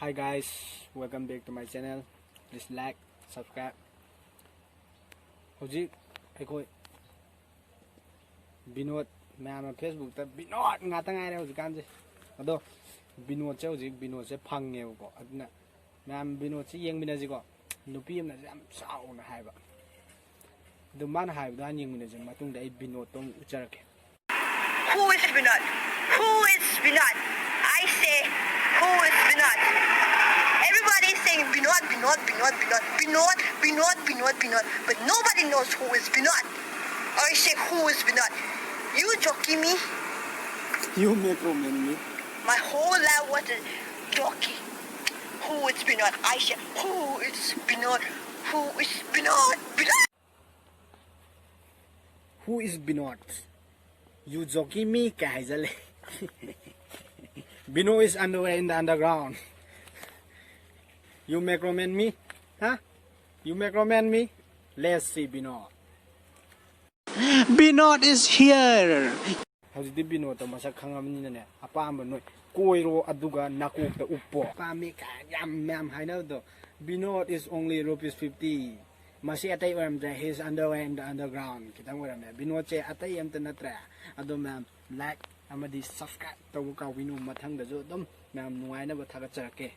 Hi guys, welcome back to my channel. Please like, subscribe. Hojik aikoi Binod ma'am Facebook ता Binod ngata ngai re hojik kan je ado binod che hojik binod se phange ko adna ma'am binod se yeng mina ji ko nupi amna jam sau na hai ba du man hai da yeng mina je matung da ai binod tom ucharake. Who is Binod? Who is Binod? I say, who is Binod? Everybody is saying Binod, Binod, Binod, Binod, Binod, Binod, Binod, Binod, but nobody knows who is Binod. I say, who is Binod? You jockey me. You make roman me. My whole life was a jockey. Who is Binod? I say, who is Binod? Who is Binod? Binod. Who is Binod? You jockey me kai jale. Binod is underwear in the underground. You make roman me? Huh? You make roman me? Let's see Binod. Binod is here. How's the Binod to masak khangam ni ne apamba noi koiro aduga nakok ta uppo pami ka yam haina do Binod is only ₹50 masi atai oram da his underwear in the underground kitang oram ne Binod che atai am ta natra ado ma'am like amadi subscribe to ka winu mathang da jo dum ma'am nuai na ba thaga charake.